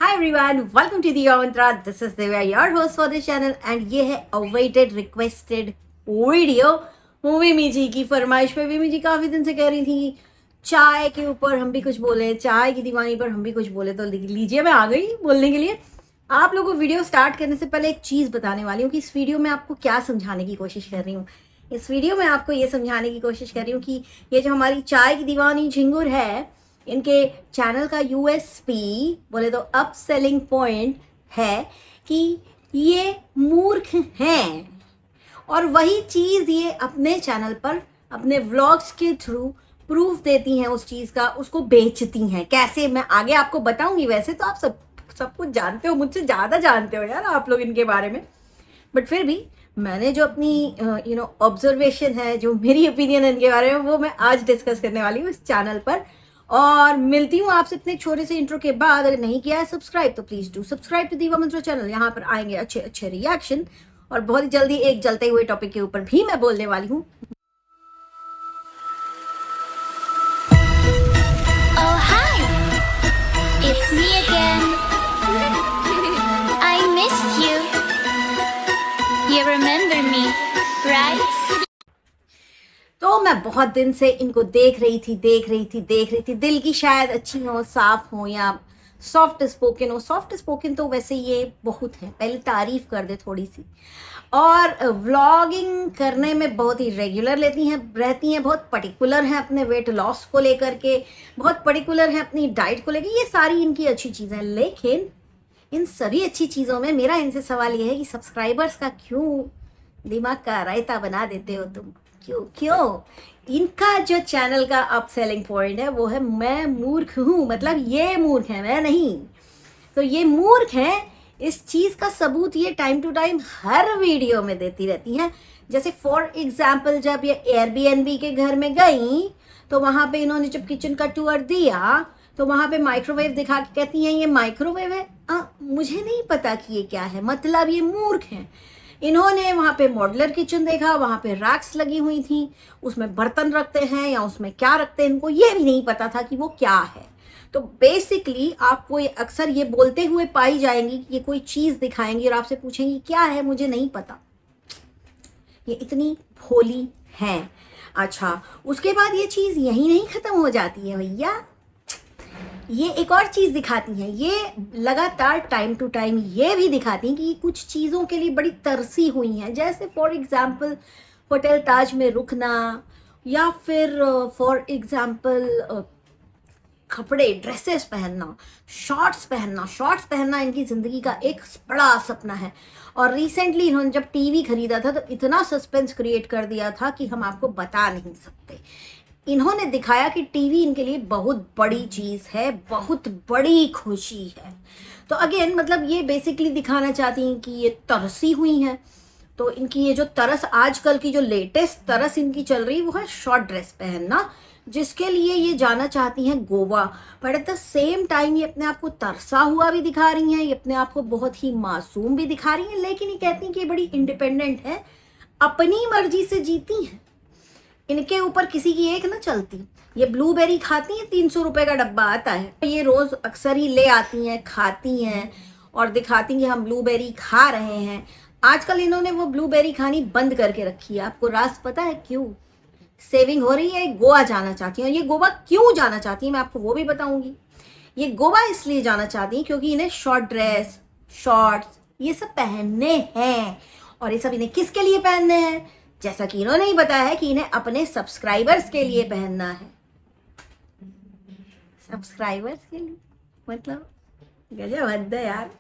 Hi everyone, welcome to the Mantra. This is Divya, your host for this channel, and ये है awaited requested video विमी जी की फरमाइश पे। विमी जी काफ़ी दिन से कह रही थी चाय के ऊपर हम भी कुछ बोले, चाय की दीवानी पर हम भी कुछ बोले, तो लीजिए मैं आ गई बोलने के लिए। आप लोगों को वीडियो स्टार्ट करने से पहले एक चीज़ बताने वाली हूँ कि इस वीडियो में आपको क्या समझाने की कोशिश कर रही हूँ। इस वीडियो में आपको ये समझाने की कोशिश कर रही हूँ कि ये जो हमारी चाय की दीवानी झिंगुर है, इनके चैनल का यूएसपी बोले तो अप सेलिंग पॉइंट है कि ये मूर्ख हैं, और वही चीज़ ये अपने चैनल पर अपने व्लॉग्स के थ्रू प्रूफ देती हैं, उस चीज़ का उसको बेचती हैं। कैसे मैं आगे आपको बताऊंगी। वैसे तो आप सब कुछ जानते हो, मुझसे ज़्यादा जानते हो यार आप लोग इनके बारे में, बट फिर भी मैंने जो अपनी ऑब्जर्वेशन है, जो मेरी ओपिनियन है इनके बारे में, वो मैं आज डिस्कस करने वाली हूँ इस चैनल पर। और मिलती हूँ आपसे इतने छोटे से इंट्रो के बाद। अगर नहीं किया है सब्सक्राइब तो प्लीज डू सब्सक्राइब टू दीवा मंत्रा चैनल। यहाँ पर आएंगे अच्छे अच्छे रिएक्शन, और बहुत ही जल्दी एक जलते हुए टॉपिक के ऊपर भी मैं बोलने वाली हूँ। Oh hi, it's me again. I missed you. You remember me, right? तो मैं बहुत दिन से इनको देख रही थी। दिल की शायद अच्छी हो, साफ हो, या सॉफ्ट स्पोकन हो। सॉफ्ट स्पोकन तो वैसे ये बहुत है, पहले तारीफ कर दे थोड़ी सी। और व्लॉगिंग करने में बहुत ही रेगुलर रहती हैं, बहुत पर्टिकुलर हैं अपने वेट लॉस को लेकर के, बहुत पर्टिकुलर हैं अपनी डाइट को लेकर। ये सारी इनकी अच्छी चीज़ें हैं, लेकिन इन सभी अच्छी चीज़ों में मेरा इनसे सवाल ये है कि सब्सक्राइबर्स का क्यों दिमाग का रायता बना देते हो तुम? क्यों? इनका जो चैनल का अप सेलिंग पॉइंट है वो है मैं मूर्ख हूँ, मतलब ये मूर्ख है, मैं नहीं। तो ये मूर्ख है, इस चीज़ का सबूत ये टाइम टू टाइम हर वीडियो में देती रहती हैं। जैसे फॉर एग्जाम्पल जब ये एयरबीएनबी के घर में गई तो वहाँ पे इन्होंने जब किचन का टूर दिया तो वहाँ पे माइक्रोवेव दिखा के कहती हैं ये माइक्रोवेव है। मुझे नहीं पता कि ये क्या है, मतलब ये मूर्ख हैं। इन्होंने वहाँ पे मॉड्यूलर किचन देखा, वहाँ पे रैक्स लगी हुई थी, उसमें बर्तन रखते हैं या उसमें क्या रखते हैं, इनको ये भी नहीं पता था कि वो क्या है। तो बेसिकली आपको ये अक्सर ये बोलते हुए पाई जाएंगी कि ये कोई चीज़ दिखाएंगी और आपसे पूछेंगी क्या है, मुझे नहीं पता। ये इतनी भोली हैं। अच्छा, उसके बाद ये चीज़ यहीं नहीं ख़त्म हो जाती है भैया, ये एक और चीज़ दिखाती हैं। ये लगातार टाइम टू टाइम ये भी दिखाती हैं कि कुछ चीज़ों के लिए बड़ी तरसी हुई हैं। जैसे फॉर एग्जांपल होटल ताज में रुकना, या फिर फॉर एग्जांपल कपड़े, ड्रेसेस पहनना, शॉर्ट्स पहनना इनकी ज़िंदगी का एक बड़ा सपना है। और रिसेंटली इन्होंने जब टीवी खरीदा था तो इतना सस्पेंस क्रिएट कर दिया था कि हम आपको बता नहीं सकते। इन्होंने दिखाया कि टीवी इनके लिए बहुत बड़ी चीज़ है, बहुत बड़ी खुशी है। तो अगेन मतलब ये बेसिकली दिखाना चाहती हैं कि ये तरसी हुई हैं। तो इनकी ये जो तरस, आजकल की जो लेटेस्ट तरस इनकी चल रही है वो है शॉर्ट ड्रेस पहनना, जिसके लिए ये जाना चाहती हैं Goa. But at the same time ये अपने आप को तरसा हुआ भी दिखा रही हैं, ये अपने आप को बहुत ही मासूम भी दिखा रही हैं, लेकिन ये कहती हैं कि ये बड़ी इंडिपेंडेंट है, अपनी मर्जी से जीती हैं, इनके ऊपर किसी की एक ना चलती। ये ब्लूबेरी खाती हैं, 300 रुपए का डब्बा आता है, ये रोज़ अक्सर ही ले आती हैं, खाती हैं और दिखाती हैं कि हम ब्लूबेरी खा रहे हैं। आजकल इन्होंने वो ब्लूबेरी खानी बंद करके रखी है। आपको राज पता है क्यों? सेविंग हो रही है, गोवा जाना चाहती हैं। ये गोवा क्यों जाना चाहती हैं मैं आपको वो भी बताऊंगी। ये गोवा इसलिए जाना चाहती हैं क्योंकि इन्हें शॉर्ट ड्रेस, शॉर्ट्स ये सब पहनने हैं। और ये सब इन्हें किसके लिए पहनने हैं? जैसा कि इन्होंने ही बताया है कि इन्हें अपने सब्सक्राइबर्स के लिए पहनना है। सब्सक्राइबर्स के लिए मतलब गजब हद है यार।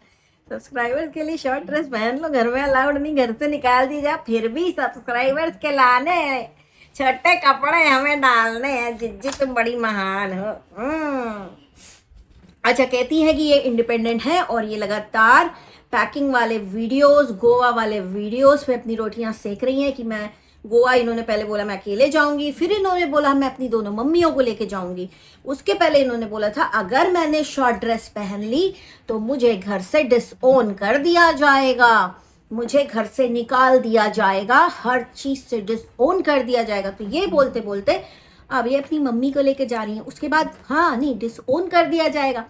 सब्सक्राइबर्स के लिए शॉर्ट ड्रेस पहन लो, घर में अलाउड नहीं, घर से निकाल दी जा, फिर भी सब्सक्राइबर्स के लाने छोटे कपड़े हमें डालने हैं। जिज्जी तुम बड़ी महान हो। अच्छा, कहती है कि ये इंडिपेंडेंट है और ये लगातार पैकिंग वाले वीडियोस, गोवा वाले वीडियोस पे अपनी रोटियां सेक रही हैं कि मैं गोवा, इन्होंने पहले बोला मैं अकेले जाऊंगी, फिर इन्होंने बोला मैं अपनी दोनों मम्मियों को लेके जाऊंगी। उसके पहले इन्होंने बोला था अगर मैंने शॉर्ट ड्रेस पहन ली तो मुझे घर से डिसओन कर दिया जाएगा, मुझे घर से निकाल दिया जाएगा, हर चीज़ से डिसओन कर दिया जाएगा। तो ये बोलते बोलते अब ये अपनी मम्मी को लेके जा रही हैं। उसके बाद हाँ नहीं, डिसओन कर दिया जाएगा।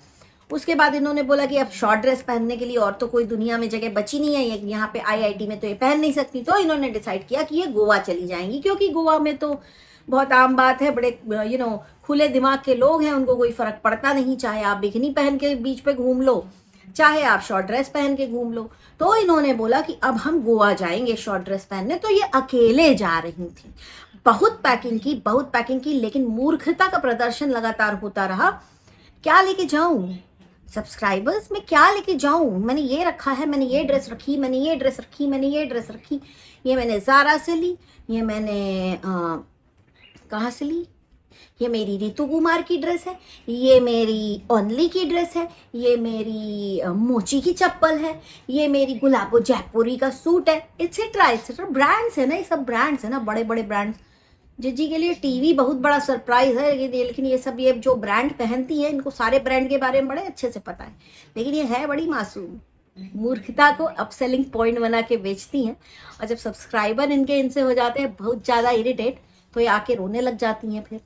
उसके बाद इन्होंने बोला कि अब शॉर्ट ड्रेस पहनने के लिए और तो कोई दुनिया में जगह बची नहीं है, यहाँ पे आईआईटी में तो ये पहन नहीं सकती, तो इन्होंने डिसाइड किया कि ये गोवा चली जाएंगी, क्योंकि गोवा में तो बहुत आम बात है, बड़े खुले दिमाग के लोग हैं, उनको कोई फर्क पड़ता नहीं, चाहे आप बिकनी पहन के बीच पे घूम लो, चाहे आप शॉर्ट ड्रेस पहन के घूम लो। तो इन्होंने बोला कि अब हम गोवा जाएंगे शॉर्ट ड्रेस पहनने, तो ये अकेले जा रही थी। बहुत पैकिंग की, लेकिन मूर्खता का प्रदर्शन लगातार होता रहा। क्या लेके जाऊं सब्सक्राइबर्स, मैं क्या लेके जाऊं, मैंने ये रखा है, मैंने ये ड्रेस रखी, मैंने ये ड्रेस रखी, मैंने ये ड्रेस रखी, ये मैंने ज़ारा से ली, ये मैंने कहाँ से ली, ये मेरी रितु कुमार की ड्रेस है, ये मेरी ओनली की ड्रेस है, ये मेरी मोची की चप्पल है, ये मेरी गुलाबो जयपुरी का सूट है, एटसेट्रा। ब्रांड्स है ना, ये सब ब्रांड्स है ना, बड़े बड़े ब्रांड्स। जिज्जी के लिए टीवी बहुत बड़ा सरप्राइज है, लेकिन ये सब ये जो ब्रांड पहनती है, इनको सारे ब्रांड के बारे में बड़े अच्छे से पता है, लेकिन ये है बड़ी मासूम, मूर्खता को अपसेलिंग पॉइंट बना के बेचती हैं। और जब सब्सक्राइबर इनसे हो जाते हैं बहुत ज़्यादा इरिटेट, तो ये आके रोने लग जाती हैं फिर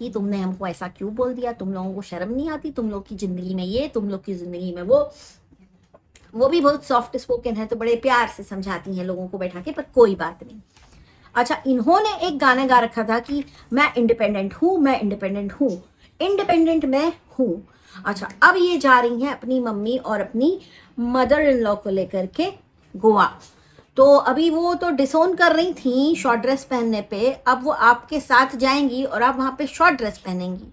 कि तुमने हमको ऐसा क्यों बोल दिया, तुम लोगों को शर्म नहीं आती, तुम लोग की ज़िंदगी में ये, तुम लोग की ज़िंदगी में वो भी बहुत सॉफ्ट स्पोकन है, तो बड़े प्यार से समझाती हैं लोगों को बैठा के, पर कोई बात नहीं। अच्छा, इन्होंने एक गाना गा रखा था कि मैं इंडिपेंडेंट हूँ, मैं इंडिपेंडेंट हूँ, इंडिपेंडेंट मैं हूँ। अच्छा, अब ये जा रही हैं अपनी मम्मी और अपनी मदर इन लॉ को लेकर के गोवा। तो अभी वो तो डिसोन कर रही थी शॉर्ट ड्रेस पहनने पे, अब वो आपके साथ जाएंगी और आप वहाँ पे शॉर्ट ड्रेस पहनेंगी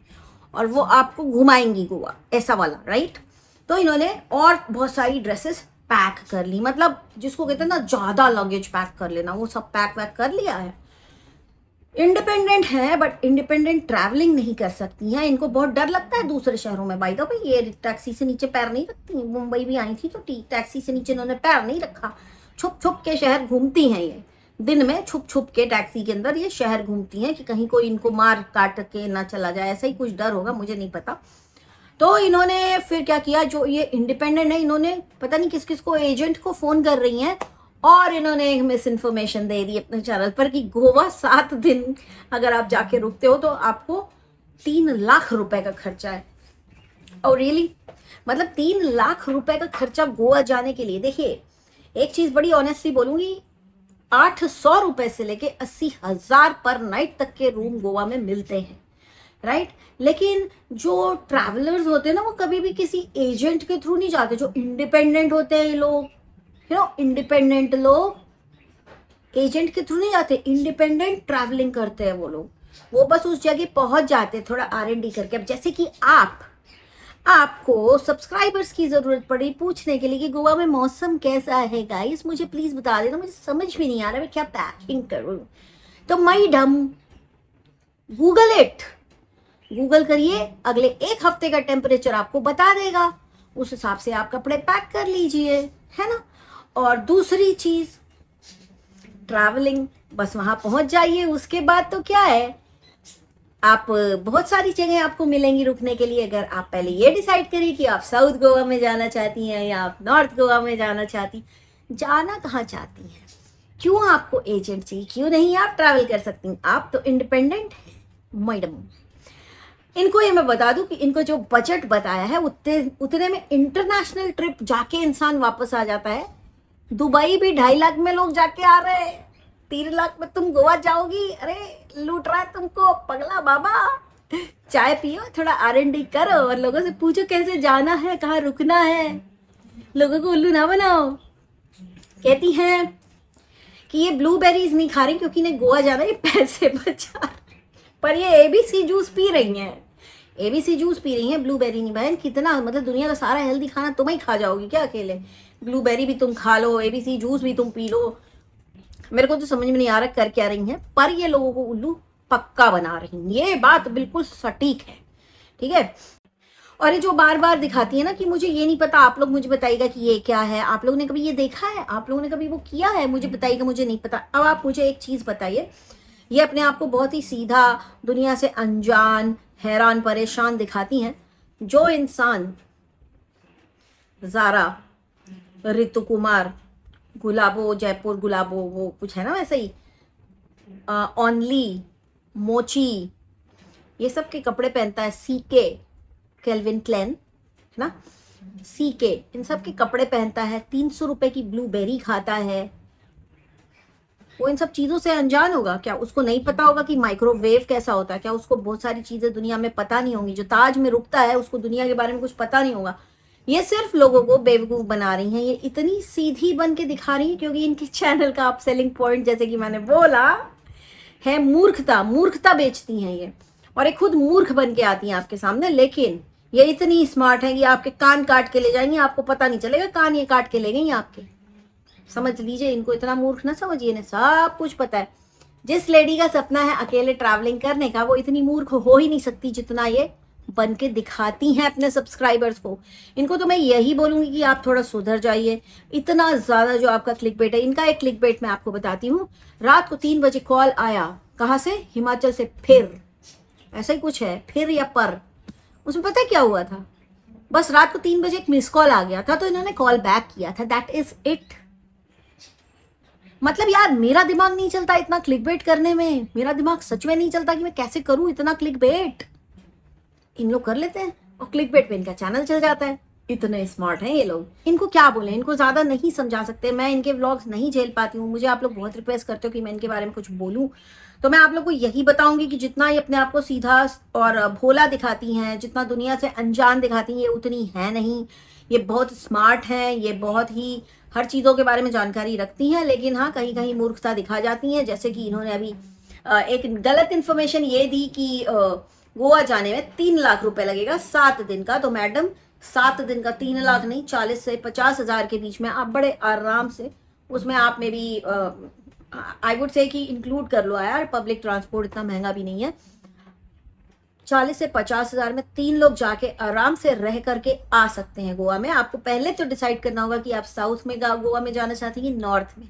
और वो आपको घुमाएंगी गोवा, ऐसा वाला, राइट। तो इन्होंने और बहुत सारी ड्रेसेस पैक कर ली, मतलब जिसको कहते हैं ना ज़्यादा लगेज पैक कर लेना, वो सब पैक वैक कर लिया है। इंडिपेंडेंट है, बट इंडिपेंडेंट ट्रैवलिंग नहीं कर सकती हैं, इनको बहुत डर लगता है दूसरे शहरों में। बाय द वे, ये टैक्सी से नीचे पैर नहीं रखती, मुंबई भी आई थी तो टैक्सी से नीचे इन्होंने पैर नहीं रखा, छुप छुप के शहर घूमती हैं ये, दिन में छुप छुप के टैक्सी के अंदर ये शहर घूमती हैं कि कहीं कोई इनको मार काट के ना चला जाए, ऐसा ही कुछ डर होगा, मुझे नहीं पता। तो इन्होंने फिर क्या किया, जो ये इंडिपेंडेंट है, इन्होंने पता नहीं किस किस को, एजेंट को फ़ोन कर रही हैं और इन्होंने एक मिस इन्फॉर्मेशन दे दी अपने चैनल पर कि गोवा 7 दिन अगर आप जाके रुकते हो तो आपको 3 लाख रुपए का खर्चा है। और रियली, मतलब 3 लाख रुपए का खर्चा गोवा जाने के लिए। देखिए, एक चीज़ बड़ी ऑनेस्टली बोलूँगी, 800 रुपए से लेके 80,000 पर नाइट तक के रूम गोवा में मिलते हैं, राइट। लेकिन जो ट्रैवलर्स होते हैं ना, वो कभी भी किसी एजेंट के थ्रू नहीं जाते। जो इंडिपेंडेंट होते हैं लोग, इंडिपेंडेंट लोग एजेंट के थ्रू नहीं जाते, इंडिपेंडेंट ट्रैवलिंग करते हैं वो लोग, वो बस उस जगह पहुंच जाते थोड़ा R&D करके। अब जैसे कि आपको सब्सक्राइबर्स की जरूरत पड़ी पूछने के लिए कि गोवा में मौसम कैसा है गाइस, मुझे प्लीज बता देना, मुझे समझ भी नहीं आ रहा मैं क्या पैकिंग करूं। तो माई डम, गूगल करिए, अगले 1 हफ्ते का टेम्परेचर आपको बता देगा, उस हिसाब से आप कपड़े पैक कर लीजिए, है ना। और दूसरी चीज, ट्रैवलिंग, बस वहां पहुंच जाइए, उसके बाद तो क्या है, आप बहुत सारी जगह आपको मिलेंगी रुकने के लिए। अगर आप पहले ये डिसाइड करिए कि आप साउथ गोवा में जाना चाहती हैं या आप नॉर्थ गोवा में जाना चाहती, जाना कहाँ चाहती हैं, क्यों आपको एजेंट चाहिए, क्यों नहीं आप ट्रैवल कर सकती, आप तो इंडिपेंडेंट हैं मैडम। इनको ये मैं बता दूं कि इनको जो बजट बताया है उतने में इंटरनेशनल ट्रिप जाके इंसान वापस आ जाता है। दुबई भी 2.5 लाख में लोग जाके आ रहे हैं, 3 लाख में तुम गोवा जाओगी, अरे लूट रहा है तुमको पगला बाबा। चाय पियो, थोड़ा R&D करो और लोगों से पूछो कैसे जाना है, कहाँ रुकना है, लोगों को उल्लू ना बनाओ। कहती हैं कि ये ब्लूबेरीज नहीं खा रही क्योंकि इन्हें गोवा जाना है, पैसे बचा रही, पर ये ABC जूस पी रही हैं, ABC जूस पी रही हैं, ब्लूबेरी नहीं। बहन कितना, मतलब दुनिया का सारा हेल्दी खाना तुम ही खा जाओगी क्या अकेले, ब्लूबेरी भी तुम खा लो, ABC जूस भी तुम पी लो, मेरे को तो समझ में नहीं आ रहा कर क्या रही हैं, पर ये लोगों को उल्लू पक्का बना रही हैं, ये बात बिल्कुल सटीक है, ठीक है। और ये जो बार बार दिखाती है ना कि मुझे ये नहीं पता, आप लोग मुझे बताइएगा कि ये क्या है, आप लोगों ने कभी ये देखा है, आप लोगों ने कभी वो किया है, मुझे बताइएगा, मुझे नहीं पता। अब आप मुझे एक चीज़ बताइए, ये अपने आप को बहुत ही सीधा, दुनिया से अनजान, हैरान परेशान दिखाती हैं। जो इंसान ज़ारा, रितु कुमार, गुलाबो जयपुर, गुलाबो वो कुछ है ना वैसे ही, ओनली, मोची, ये सब के कपड़े पहनता है, CK, कैल्विन क्लेन, ना। CK इन सब के कपड़े पहनता है, 300 रुपए की ब्लूबेरी खाता है, वो इन सब चीजों से अनजान होगा क्या? उसको नहीं पता होगा कि माइक्रोवेव कैसा होता है क्या? उसको बहुत सारी चीजें दुनिया में पता नहीं होंगी। जो ताज में रुकता है उसको दुनिया के बारे में कुछ पता नहीं होगा। ये सिर्फ लोगों को बेवकूफ बना रही हैं, ये इतनी सीधी बन के दिखा रही है क्योंकि इनके चैनल का आप सेलिंग पॉइंट, जैसे कि मैंने बोला, है मूर्खता। मूर्खता बेचती हैं ये, और ये खुद मूर्ख बन के आती हैं आपके सामने, लेकिन ये इतनी स्मार्ट है कि आपके कान काट के ले जाएंगी, आपको पता नहीं चलेगा कान ये काट के ले गई आपके। समझ लीजिए, इनको इतना मूर्ख ना समझिए, इन्हें सब कुछ पता है। जिस लेडी का सपना है अकेले ट्रैवलिंग करने का, वो इतनी मूर्ख हो ही नहीं सकती जितना ये बन के दिखाती हैं अपने सब्सक्राइबर्स को। इनको तो मैं यही बोलूंगी कि आप थोड़ा सुधर जाइए। इतना ज्यादा जो आपका क्लिक बेट है, इनका एक क्लिक बेट मैं आपको बताती हूँ। रात को 3 बजे कॉल आया, कहाँ से? हिमाचल से। फिर ऐसा ही कुछ है, फिर या पर, उसमें पता है क्या हुआ था? बस रात को 3 बजे एक मिस कॉल आ गया था तो इन्होंने कॉल बैक किया था, दैट इज इट। मतलब यार, मेरा दिमाग नहीं चलता इतना क्लिक बेट करने में, मेरा दिमाग सच में नहीं चलता कि मैं कैसे करूं इतना क्लिक बेट। इन लोग कर लेते हैं और क्लिक बेट पे इनका चैनल चल जाता है। इतने स्मार्ट हैं ये लोग, इनको क्या बोले, इनको ज्यादा नहीं समझा सकते। मैं इनके व्लॉग्स नहीं झेल पाती हूँ, मुझे आप लोग बहुत रिक्वेस्ट करते हो कि मैं इनके बारे में कुछ बोलूँ, तो मैं आप लोग को यही बताऊंगी कि जितना ये अपने आप को सीधा और भोला दिखाती हैं, जितना दुनिया से अनजान दिखाती हैं, ये उतनी है नहीं। ये बहुत स्मार्ट हैं, ये बहुत ही हर चीज़ों के बारे में जानकारी रखती हैं, लेकिन हाँ कहीं कहीं मूर्खता दिखा जाती हैं। जैसे कि इन्होंने अभी एक गलत इन्फॉर्मेशन ये दी कि गोवा जाने में 3 लाख रुपए लगेगा 7 दिन का। तो मैडम, 7 दिन का 3 लाख नहीं, 40 से 50 हजार के बीच में आप बड़े आराम से उसमें आप में भी आई वुड से कि इंक्लूड कर लो यार, पब्लिक ट्रांसपोर्ट इतना महंगा भी नहीं है। 40 से 50 हजार में 3 लोग जाके आराम से रह करके आ सकते हैं गोवा में। आपको पहले तो डिसाइड करना होगा कि आप साउथ में गोवा में जाना चाहते हैं कि नॉर्थ में।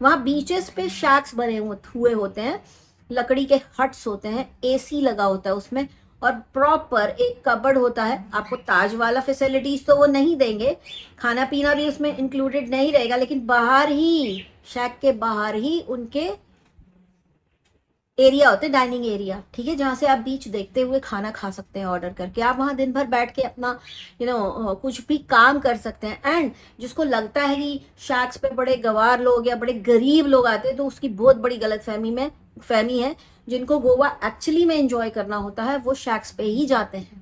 वहाँ बीचेस पे शैक्स बने हुए होते हैं, लकड़ी के हट्स होते हैं, AC लगा होता है उसमें, और प्रॉपर एक कबर्ड होता है। आपको ताज वाला फैसिलिटीज तो वो नहीं देंगे, खाना पीना भी उसमें इंक्लूडेड नहीं रहेगा, लेकिन बाहर ही, शैक के बाहर ही उनके एरिया होते हैं, डाइनिंग एरिया, ठीक है, जहाँ से आप बीच देखते हुए खाना खा सकते हैं ऑर्डर करके। आप वहाँ दिन भर बैठ के अपना कुछ भी काम कर सकते हैं। एंड जिसको लगता है कि शैक्स पे बड़े गवार लोग या बड़े गरीब लोग आते हैं, तो उसकी बहुत बड़ी गलत फहमी है। जिनको गोवा एक्चुअली में एंजॉय करना होता है वो शैक्स पे ही जाते हैं।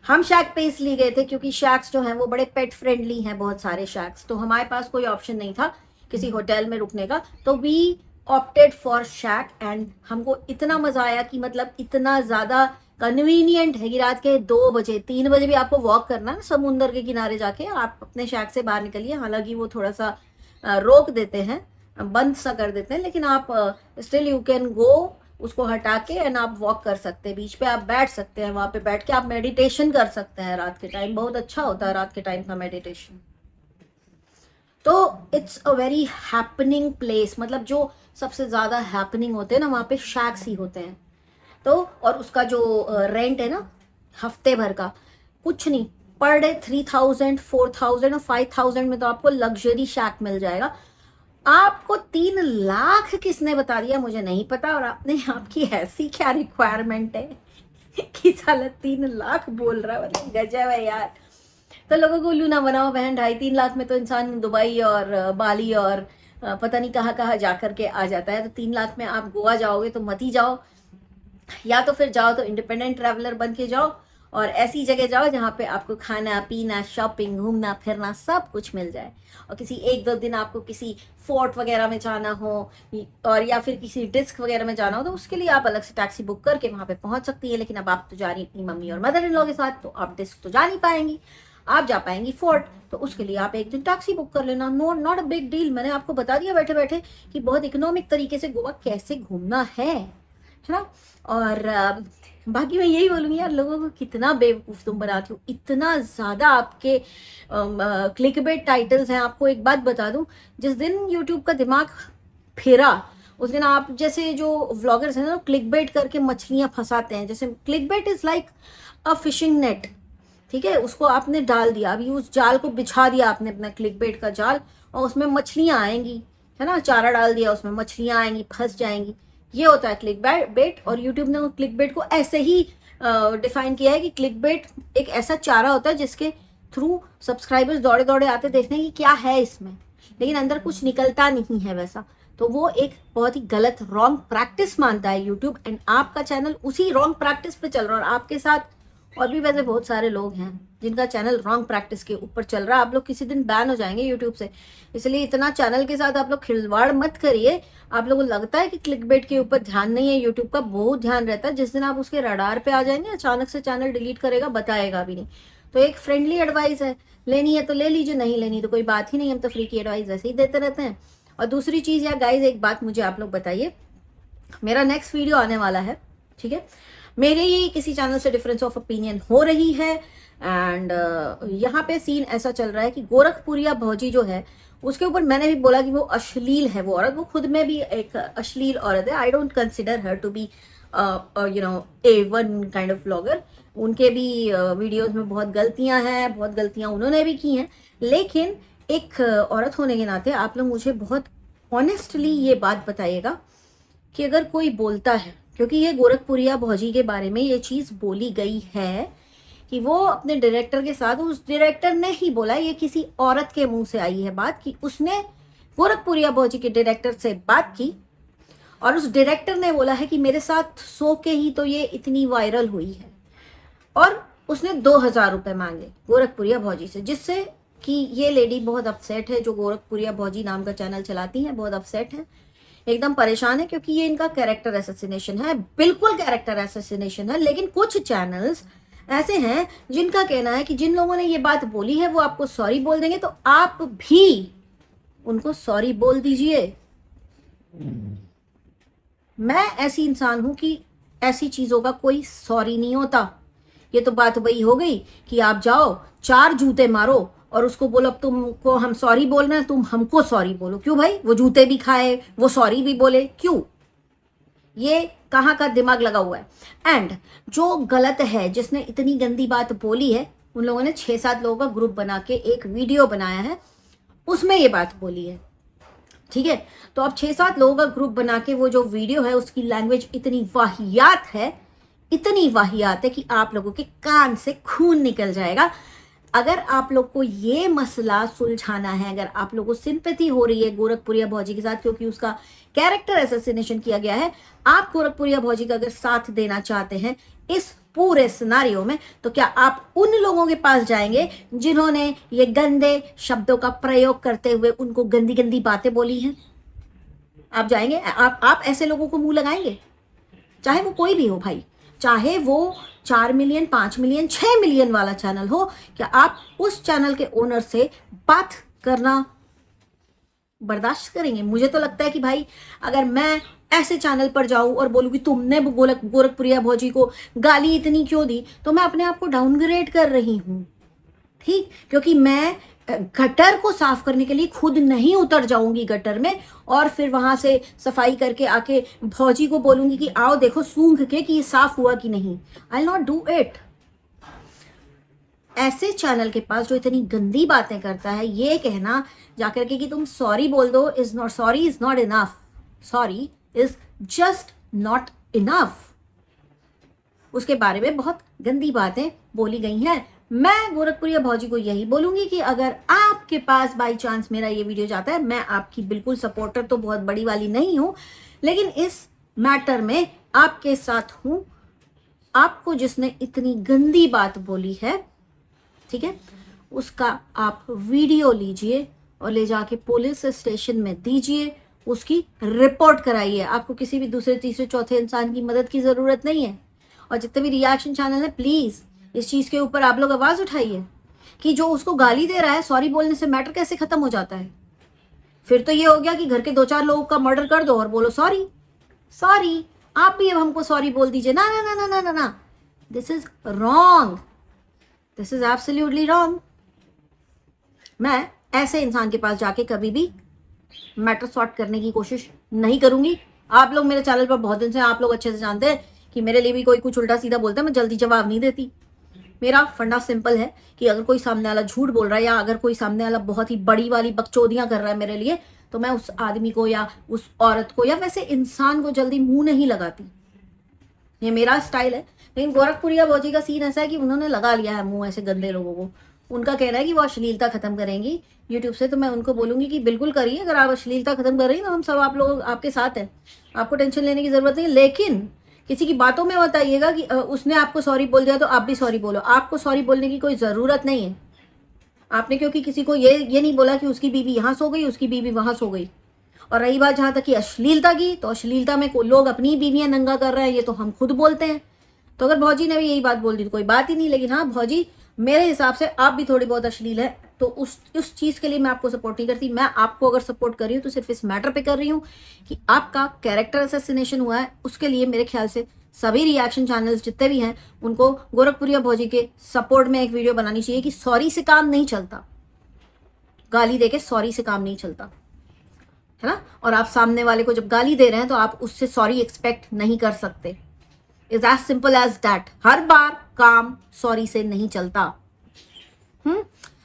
हम शैक पे इसलिए गए थे क्योंकि शैक्स जो हैं वो बड़े पेट फ्रेंडली हैं, बहुत सारे शैक्स, तो हमारे पास कोई ऑप्शन नहीं था किसी होटल में रुकने का, तो we opted for shake. And हमको इतना मजा आया कि मतलब इतना ज्यादा कन्वीनियंट है कि रात के 2 बजे 3 बजे भी आपको वॉक करना है समुंदर के किनारे जाके, आप अपने शैक से बाहर निकलिए। हालांकि वो थोड़ा सा रोक देते हैं, बंद सा कर देते हैं, लेकिन आप स्टिल यू कैन गो, उसको हटा के एंड आप वॉक कर सकते हैं, बीच पे आप बैठ सकते हैं, वहां पे बैठ के आप मेडिटेशन कर सकते हैं रात के टाइम। बहुत अच्छा होता है रात के टाइम का मेडिटेशन। तो it's a very happening place, मतलब जो सबसे ज्यादा हैपनिंग होते हैं ना, वहां पे शैक्स ही होते हैं। तो और उसका जो रेंट है ना हफ्ते भर का, कुछ नहीं, पर डे 3000, 4000 और 5000 में तो आपको लग्जरी शैक मिल जाएगा। आपको 3 लाख किसने बता दिया मुझे नहीं पता, और आपने आपकी ऐसी क्या रिक्वायरमेंट है कि साला 3 लाख बोल रहा है, मतलब गजब है यार। तो लोगों को उल्लू ना बनाओ बहन, 2.5-3 लाख में तो इंसान दुबई और बाली और पता नहीं कहाँ कहाँ जा करके आ जाता है। तो 3 लाख में आप गोवा जाओगे तो मत ही जाओ, या तो फिर जाओ तो इंडिपेंडेंट ट्रैवलर बन के जाओ और ऐसी जगह जाओ जहाँ पे आपको खाना पीना, शॉपिंग, घूमना फिरना सब कुछ मिल जाए। और किसी 1-2 दिन आपको किसी फोर्ट वगैरह में जाना हो और या फिर किसी डिस्क वगैरह में जाना हो, तो उसके लिए आप अलग से टैक्सी बुक करके वहाँ पे पहुँच सकती है। लेकिन अब आप तो जा रही अपनी मम्मी और मदर इन लॉ के साथ, तो आप डिस्क तो जा नहीं पाएंगी, आप जा पाएंगी फोर्ट, तो उसके लिए आप एक दिन टैक्सी बुक कर लेना, नॉट अ बिग डील। मैंने आपको बता दिया बैठे बैठे कि बहुत इकोनॉमिक तरीके से गोवा कैसे घूमना है ना। और बाकी मैं यही बोलूँगी यार, लोगों को कितना बेवकूफ़ तुम बनाती हो, इतना ज़्यादा आपके क्लिकबेट टाइटल्स हैं। आपको एक बात बता दूं, जिस दिन यूट्यूब का दिमाग फिरा उस दिन आप जैसे जो व्लॉगर्स हैं ना, क्लिकबेट करके मछलियाँ फंसाते हैं। जैसे clickbait is like a fishing net, ठीक है, उसको आपने डाल दिया, अभी उस जाल को बिछा दिया आपने, अपना क्लिकबेट का जाल, और उसमें मछलियाँ आएंगी, है ना, चारा डाल दिया, उसमें मछलियाँ आएंगी, फंस जाएंगी। ये होता है क्लिक बेट। और यूट्यूब ने क्लिक बेट को ऐसे ही डिफाइन किया है कि क्लिक बेट एक ऐसा चारा होता है जिसके थ्रू सब्सक्राइबर्स दौड़े दौड़े आते देखने की क्या है इसमें, लेकिन अंदर कुछ निकलता नहीं है वैसा, तो वो एक बहुत ही गलत रॉन्ग प्रैक्टिस मानता है यूट्यूब। एंड आपका चैनल उसी रॉन्ग प्रैक्टिस पे चल रहा है, और आपके साथ और भी वैसे बहुत सारे लोग हैं जिनका चैनल रॉन्ग प्रैक्टिस के ऊपर चल रहा है। आप लोग किसी दिन बैन हो जाएंगे यूट्यूब से, इसलिए इतना चैनल के साथ आप लोग खिलवाड़ मत करिए। आप लोगों को लगता है कि क्लिकबेट के ऊपर ध्यान नहीं है, यूट्यूब का बहुत ध्यान रहता है। जिस दिन आप उसके रडार पे आ जाएंगे, अचानक से चैनल डिलीट करेगा, बताएगा भी नहीं। तो एक फ्रेंडली एडवाइस है, लेनी है तो ले लीजिए, नहीं लेनी तो कोई बात ही नहीं, हम तो फ्री की एडवाइस ऐसे ही देते रहते हैं। और दूसरी चीज़ यार गाइज, एक बात मुझे आप लोग बताइए, मेरा नेक्स्ट वीडियो आने वाला है, ठीक है, मेरे ही किसी चैनल से डिफरेंस ऑफ ओपिनियन हो रही है। एंड यहाँ पे सीन ऐसा चल रहा है कि गोरखपुरिया भौजी जो है उसके ऊपर मैंने भी बोला कि वो अश्लील है, वो औरत, वो खुद में भी एक अश्लील औरत है। I don't consider her to be you know A1 kind of vlogger. उनके भी वीडियोस में बहुत गलतियां हैं, बहुत गलतियां उन्होंने भी की हैं, लेकिन एक औरत होने के नाते आप लोग मुझे बहुत ऑनेस्टली ये बात बताइएगा कि अगर कोई बोलता है, क्योंकि ये गोरखपुरिया भौजी के बारे में ये चीज़ बोली गई है कि वो अपने डायरेक्टर के साथ, उस डायरेक्टर ने ही बोला, ये किसी औरत के मुंह से आई है बात कि उसने गोरखपुरिया भौजी के डायरेक्टर से बात की और उस डायरेक्टर ने बोला है कि मेरे साथ सो के ही तो ये इतनी वायरल हुई है, और उसने 2000 रुपये मांगे गोरखपुरिया भौजी से, जिससे कि ये लेडी बहुत अपसेट है, जो गोरखपुरिया भौजी नाम का चैनल चलाती हैं, बहुत अपसेट है, एकदम परेशान है, क्योंकि ये इनका कैरेक्टर असैसिनेशन है, बिल्कुल कैरेक्टर असैसिनेशन है। लेकिन कुछ चैनल्स ऐसे हैं जिनका कहना है कि जिन लोगों ने ये बात बोली है वो आपको सॉरी बोल देंगे, तो आप भी उनको सॉरी बोल दीजिए। मैं ऐसी इंसान हूं कि ऐसी चीजों का कोई सॉरी नहीं होता। ये तो बात वही हो गई कि आप जाओ 4 जूते मारो और उसको बोलो अब तुमको हम सॉरी बोल रहे हैं, तुम हमको सॉरी बोलो। क्यों भाई? वो जूते भी खाए, वो सॉरी भी बोले, क्यों? ये कहाँ का दिमाग लगा हुआ है? एंड जो गलत है, जिसने इतनी गंदी बात बोली है, उन लोगों ने 6-7 लोगों का ग्रुप बना के एक वीडियो बनाया है, उसमें ये बात बोली है, ठीक है। तो अब 6-7 लोगों का ग्रुप बना के वो जो वीडियो है उसकी लैंग्वेज इतनी वाहियात है, इतनी वाहियात है कि आप लोगों के कान से खून निकल जाएगा। अगर आप लोग को ये मसला सुलझाना है, अगर आप लोगों को सिंपैथी हो रही है गोरखपुरिया भौजी के साथ क्योंकि उसका कैरेक्टर असैसिनेशन किया गया है, आप गोरखपुरिया भौजी का अगर साथ देना चाहते हैं इस पूरे सिनारियो में, तो क्या आप उन लोगों के पास जाएंगे जिन्होंने ये गंदे शब्दों का प्रयोग करते हुए उनको गंदी गंदी बातें बोली हैं? आप जाएंगे? आप ऐसे लोगों को मुंह लगाएंगे? चाहे वो कोई भी हो भाई, चाहे वो 4 मिलियन, 5 मिलियन, 6 मिलियन वाला चैनल हो, क्या आप उस चैनल के ओनर से बात करना बर्दाश्त करेंगे? मुझे तो लगता है कि भाई अगर मैं ऐसे चैनल पर जाऊं और बोलूं कि तुमने गोरखपुरिया भौजी को गाली इतनी क्यों दी, तो मैं अपने आप को डाउनग्रेड कर रही हूं, ठीक? क्योंकि मैं गटर को साफ करने के लिए खुद नहीं उतर जाऊंगी गटर में और फिर वहां से सफाई करके आके भौजी को बोलूंगी कि आओ देखो सूंघ के कि ये साफ हुआ कि नहीं। I will not do it. ऐसे चैनल के पास जो इतनी गंदी बातें करता है, ये कहना जाकर के कि तुम सॉरी बोल दो, sorry is not enough, sorry is just not enough. उसके बारे में बहुत गंदी बातें बोली गई हैं। मैं गोरखपुरिया भौजी को यही बोलूंगी कि अगर आपके पास बाई चांस मेरा ये वीडियो जाता है, मैं आपकी बिल्कुल सपोर्टर तो बहुत बड़ी वाली नहीं हूं, लेकिन इस मैटर में आपके साथ हूं। आपको जिसने इतनी गंदी बात बोली है, ठीक है, उसका आप वीडियो लीजिए और ले जाके पुलिस स्टेशन में दीजिए, उसकी रिपोर्ट कराइए। आपको किसी भी दूसरे, तीसरे, चौथे इंसान की मदद की जरूरत नहीं है। और जितने भी रिएक्शन चैनल है, प्लीज इस चीज के ऊपर आप लोग आवाज उठाइए कि जो उसको गाली दे रहा है, सॉरी बोलने से मैटर कैसे खत्म हो जाता है। फिर तो ये हो गया कि घर के 2-4 लोगों का मर्डर कर दो और बोलो सॉरी सॉरी। आप भी अब हमको सॉरी बोल दीजिए। ना ना ना ना ना ना ना, this is wrong, this is absolutely wrong. मैं ऐसे इंसान के पास जाके कभी भी मैटर सॉर्ट करने की कोशिश नहीं करूंगी। आप लोग मेरे चैनल पर बहुत दिन से, आप लोग अच्छे से जानते हैं कि मेरे लिए भी कोई कुछ उल्टा सीधा बोलता है, मैं जल्दी जवाब नहीं देती। मेरा फंडा सिंपल है कि अगर कोई सामने वाला झूठ बोल रहा है या अगर कोई सामने वाला बहुत ही बड़ी वाली बकचोदियां कर रहा है मेरे लिए, तो मैं उस आदमी को या उस औरत को या वैसे इंसान को जल्दी मुंह नहीं लगाती। ये मेरा स्टाइल है। लेकिन गोरखपुरिया भौजी का सीन ऐसा है कि उन्होंने लगा लिया है मुंह ऐसे गंदे लोगों को, उनका कहना है कि वो अश्लीलता खत्म करेंगी यूट्यूब से, तो मैं उनको बोलूंगी कि बिल्कुल करिए, अगर आप अश्लीलता खत्म कर रही हैं तो हम सब आप लोग आपके साथ हैं, आपको टेंशन लेने की जरूरत नहीं है। लेकिन किसी की बातों में मत आइएगा कि उसने आपको सॉरी बोल दिया तो आप भी सॉरी बोलो। आपको सॉरी बोलने की कोई जरूरत नहीं है। आपने क्योंकि किसी को ये नहीं बोला कि उसकी बीवी यहाँ सो गई, उसकी बीवी वहां सो गई। और रही बात जहां तक कि अश्लीलता की, तो अश्लीलता में लोग अपनी बीवियां नंगा कर रहे हैं, ये तो हम खुद बोलते हैं। तो अगर भौजी ने भी यही बात बोल दी तो कोई बात ही नहीं। लेकिन हाँ भौजी, मेरे हिसाब से आप भी थोड़ी बहुत अश्लील है, तो उस चीज के लिए मैं आपको सपोर्ट नहीं करती। मैं आपको अगर सपोर्ट कर रही हूँ तो सिर्फ इस मैटर पे कर रही हूँ कि आपका कैरेक्टर असैसिनेशन हुआ है, उसके लिए मेरे ख्याल से सभी रिएक्शन चैनल्स जितने भी हैं उनको गोरखपुरिया भौजी के सपोर्ट में एक वीडियो बनानी चाहिए कि सॉरी से काम नहीं चलता, गाली देके सॉरी से काम नहीं चलता, है ना। और आप सामने वाले को जब गाली दे रहे हैं तो आप उससे सॉरी एक्सपेक्ट नहीं कर सकते। Is as simple as that. हर बार काम सॉरी से नहीं चलता।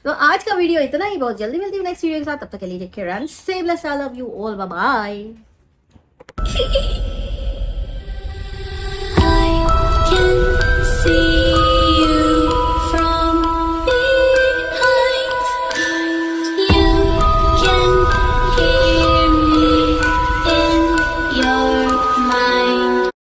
तो आज का वीडियो इतना ही, बहुत जल्दी मिलती हूँ नेक्स्ट वीडियो के साथ। तब तक के लिए take care and stay blessed. I love you all, bye bye.